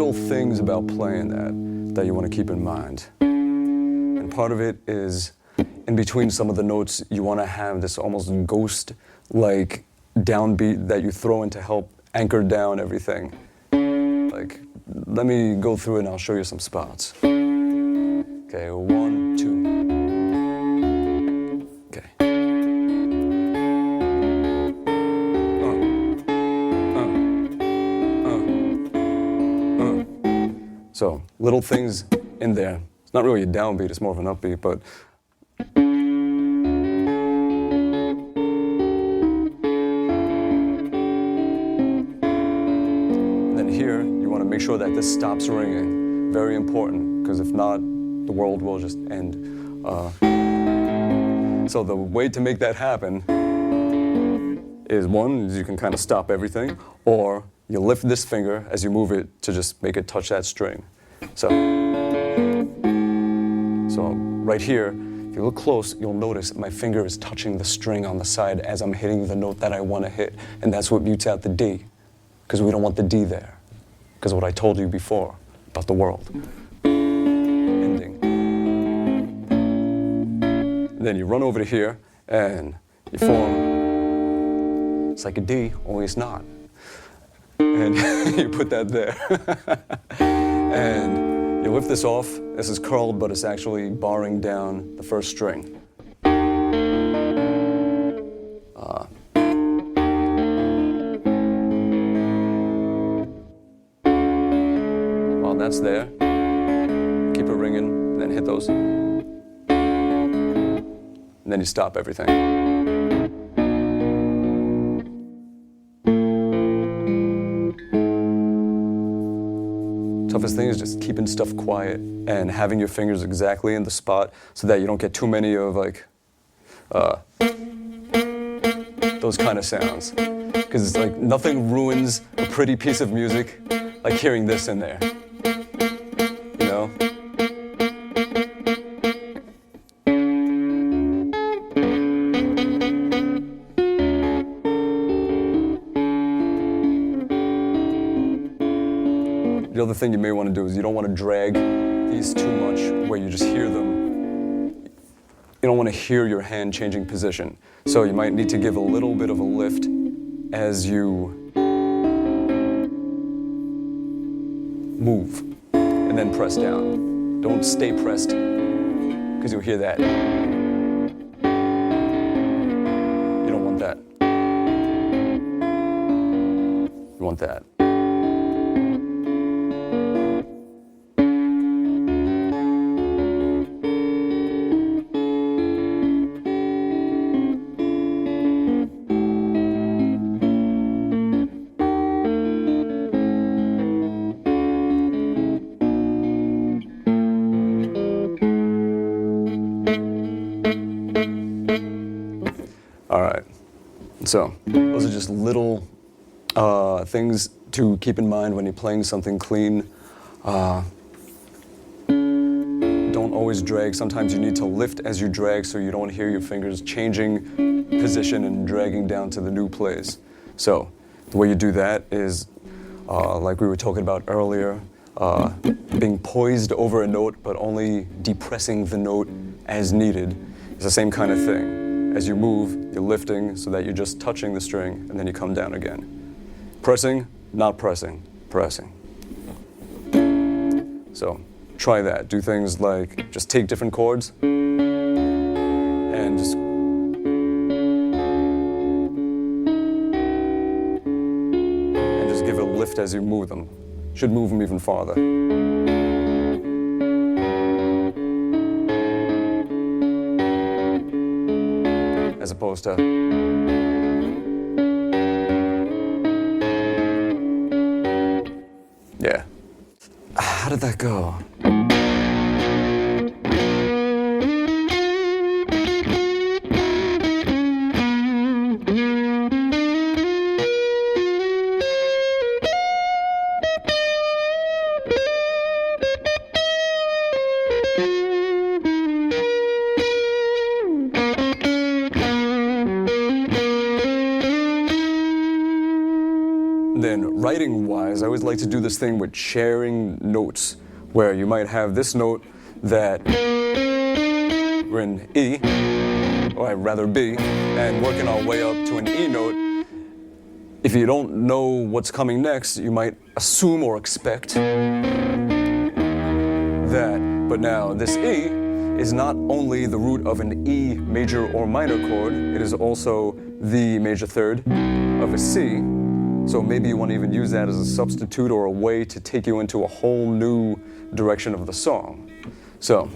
little things about playing that you want to keep in mind. And part of it is, in between some of the notes, you want to have this almost ghost-like downbeat that you throw in to help anchor down everything. Like, let me go through it and I'll show you some spots. Okay, 1, 2. Okay. So, little things in there. It's not really a downbeat, it's more of an upbeat, but here, you want to make sure that this stops ringing. Very important, because if not, the world will just end. So the way to make that happen is, one, is you can kind of stop everything, or you lift this finger as you move it to just make it touch that string. So right here, if you look close, you'll notice my finger is touching the string on the side as I'm hitting the note that I want to hit, and that's what mutes out the D, because we don't want the D there. Because of what I told you before about the world. Ending. And then you run over to here and you form, it's like a D, only it's not. And you put that there. And you lift this off. This is curled, but it's actually barring down the first string. That's there. Keep it ringing, then hit those. And then you stop everything. Toughest thing is just keeping stuff quiet and having your fingers exactly in the spot so that you don't get too many of like those kind of sounds. Because it's like nothing ruins a pretty piece of music like hearing this in there. The other thing you may want to do is you don't want to drag these too much where you just hear them. You don't want to hear your hand changing position. So you might need to give a little bit of a lift as you move and then press down. Don't stay pressed because you'll hear that. You don't want that. You want that. All right, so those are just little things to keep in mind when you're playing something clean. Don't always drag. Sometimes you need to lift as you drag so you don't hear your fingers changing position and dragging down to the new place. So the way you do that is, like we were talking about earlier, being poised over a note but only depressing the note as needed. It's the same kind of thing. As you move, you're lifting so that you're just touching the string, and then you come down again. Pressing, not pressing, pressing. So try that. Do things like just take different chords and just give it a lift as you move them. Should move them even farther. As opposed to yeah. How did that go? then writing-wise, I always like to do this thing with sharing notes, where you might have this note that we're in E, or rather B, and working our way up to an E note. If you don't know what's coming next, you might assume or expect that. But now this E is not only the root of an E major or minor chord, it is also the major third of a C. So maybe you want to even use that as a substitute or a way to take you into a whole new direction of the song. So.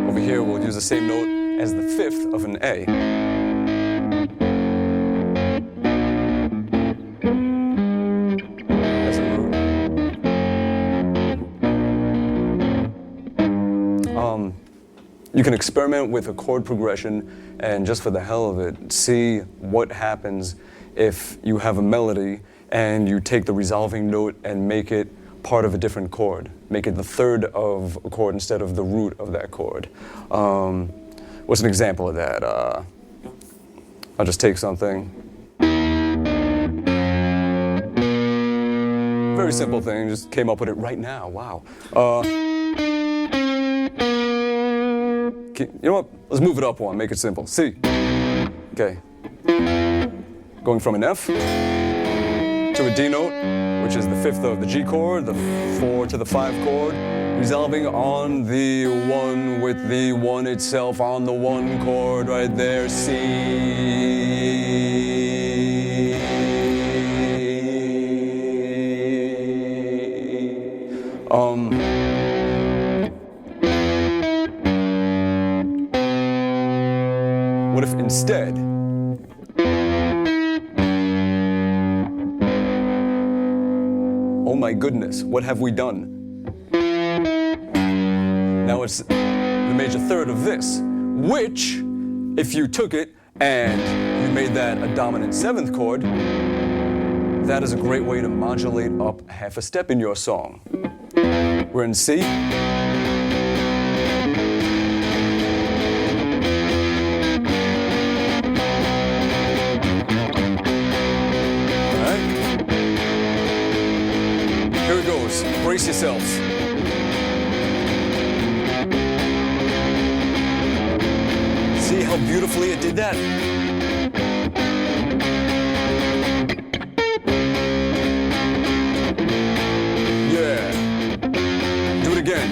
Over here we'll use the same note as the fifth of an A. As a root. You can experiment with a chord progression and just for the hell of it, see what happens if you have a melody and you take the resolving note and make it part of a different chord. Make it the third of a chord instead of the root of that chord. What's an example of that? I'll just take something. Very simple thing, just came up with it right now, wow. You know what, let's move it up one, make it simple. C, okay. Going from an F to a D note, which is the fifth of the G chord, the 4 to the 5 chord, resolving on the 1 with the 1 itself on the 1 chord right there, C. What if instead, oh my goodness, what have we done? Now it's the major third of this, which, if you took it and you made that a dominant 7th chord, that is a great way to modulate up half a step in your song. We're in C. Here it goes. Brace yourselves. See how beautifully it did that? Yeah. Do it again.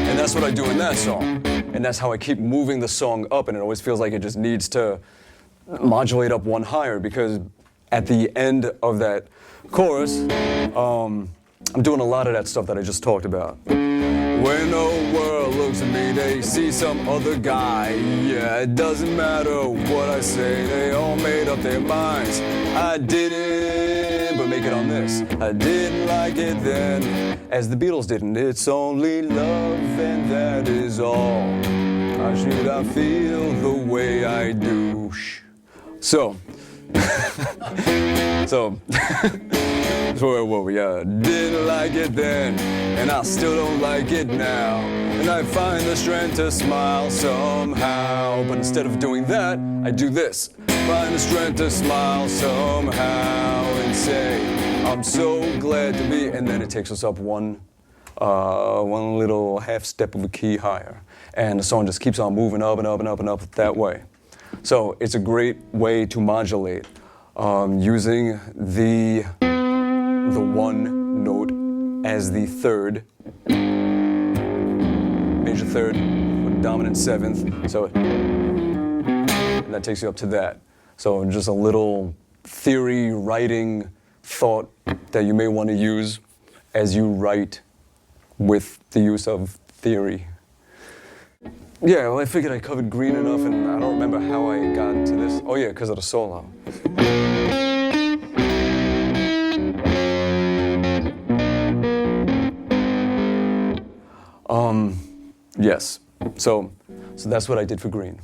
And that's what I do in that song. And that's how I keep moving the song up, and it always feels like it just needs to modulate up one higher, because at the end of that chorus, I'm doing a lot of that stuff that I just talked about. When the world looks at me, they see some other guy. Yeah, it doesn't matter what I say, they all made up their minds. I didn't, but make it on this. I didn't like it then, as the Beatles didn't. It's only love and that is all. How should I feel the way I do? So, where were we? Didn't like it then, and I still don't like it now. And I find the strength to smile somehow. But instead of doing that, I do this. Find the strength to smile somehow and say, I'm so glad to be. And then it takes us up one little half step of a key higher. And the song just keeps on moving up and up and up and up that way. So it's a great way to modulate using the one note as the third, major third, with dominant 7th. So and that takes you up to that. So just a little theory writing thought that you may want to use as you write with the use of theory. Yeah, well, I figured I covered green enough, and I don't remember how I got to this. Oh yeah, because of the solo. Yes. So that's what I did for green.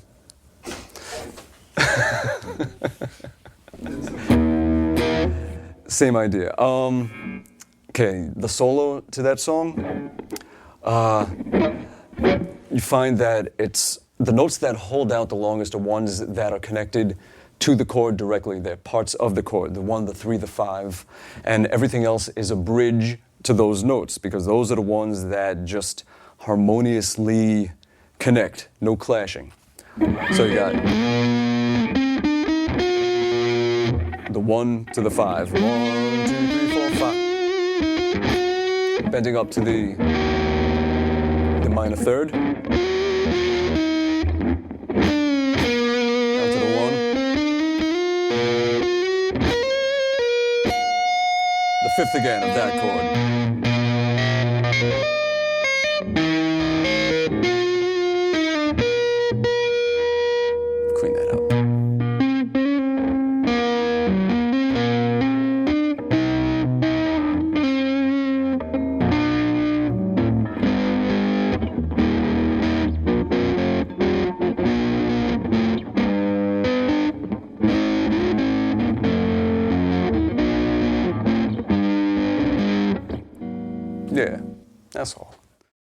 Same idea. Okay, the solo to that song, you find that it's the notes that hold out the longest are ones that are connected to the chord directly. They're parts of the chord, the 1, the 3, the 5, and everything else is a bridge to those notes because those are the ones that just harmoniously connect, no clashing. So you got the 1 to the 5. 1, 2, 3, 4, 5. Bending up to the minor third. Down to the 1. The 5th again of that chord. Clean that up. Yeah, that's all.